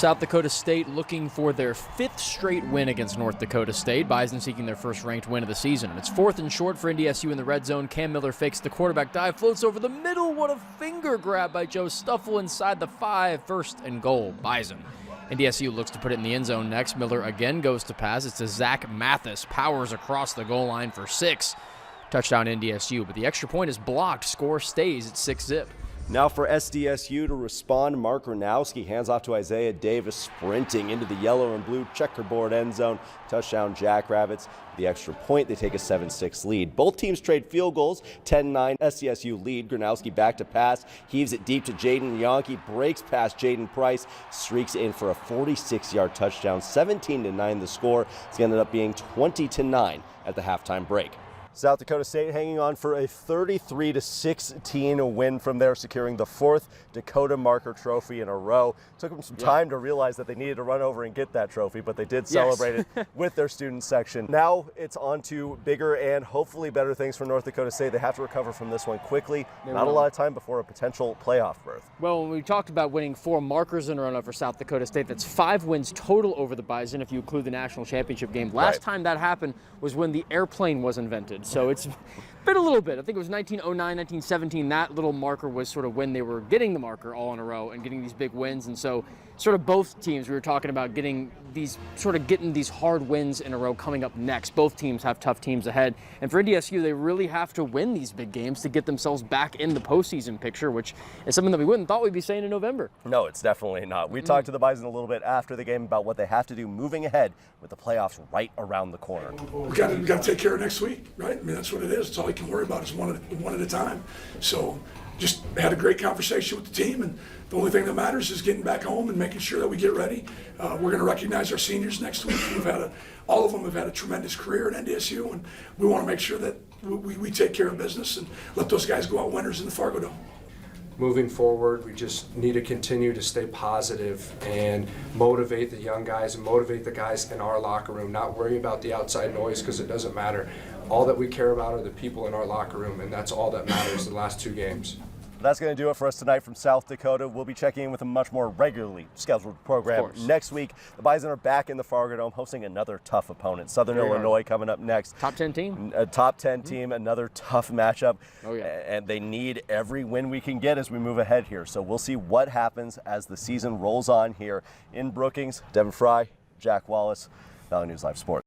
South Dakota State looking for their 5th straight win against North Dakota State. Bison seeking their first ranked win of the season. And it's 4th and short for NDSU in the red zone. Cam Miller fakes the quarterback dive, floats over the middle. What a finger grab by Joe Stuffle inside the 5. 1st and goal, Bison. NDSU looks to put it in the end zone next. Miller again goes to pass. It's to Zach Mathis. Powers across the goal line for 6. Touchdown NDSU, but the extra point is blocked. Score stays at 6-zip. Now for SDSU to respond, Mark Ranowski hands off to Isaiah Davis, sprinting into the yellow and blue checkerboard end zone. Touchdown Jackrabbits. The extra point, they take a 7-6 lead. Both teams trade field goals, 10-9 SDSU lead. Gronowski back to pass, heaves it deep to Jaden Yonke, breaks past Jaden Price, streaks in for a 46-yard touchdown. 17-9 the score. It's ended up being 20-9 at the halftime break. South Dakota State hanging on for a 33-16 win from there, securing the 4th Dakota Marker trophy in a row. Took them some time to realize that they needed to run over and get that trophy, but they did celebrate it with their student section. Now it's on to bigger and hopefully better things for North Dakota State. They have to recover from this one quickly. Not a lot of time before a potential playoff berth. Well, when we talked about winning 4 markers in a row for South Dakota State, that's 5 wins total over the Bison if you include the national championship game. Last time that happened was when the airplane was invented. So it's been a little bit. I think it was 1909, 1917. That little marker was sort of when they were getting the marker all in a row and getting these big wins. And so sort of both teams, we were talking about getting these hard wins in a row coming up next. Both teams have tough teams ahead. And for NDSU, they really have to win these big games to get themselves back in the postseason picture, which is something that we wouldn't thought we'd be saying in November. No, it's definitely not. We talked to the Bison a little bit after the game about what they have to do moving ahead with the playoffs right around the corner. We got to take care of next week, right? I mean, that's what it is. It's all you can worry about is one at a time. So just had a great conversation with the team, and the only thing that matters is getting back home and making sure that we get ready. We're going to recognize our seniors next week. All of them have had a tremendous career at NDSU, and we want to make sure that we take care of business and let those guys go out winners in the Fargo Dome. Moving forward, we just need to continue to stay positive and motivate the young guys and motivate the guys in our locker room, not worry about the outside noise because it doesn't matter. All that we care about are the people in our locker room, and that's all that matters the last 2 games. That's going to do it for us tonight from South Dakota. We'll be checking in with a much more regularly scheduled program next week. The Bison are back in the Fargo Dome hosting another tough opponent. Southern Illinois coming up next. Top 10 team. A top 10 team, another tough matchup. Oh, yeah. And they need every win we can get as we move ahead here. So we'll see what happens as the season rolls on here in Brookings. Devin Fry, Jack Wallace, Valley News Live Sports.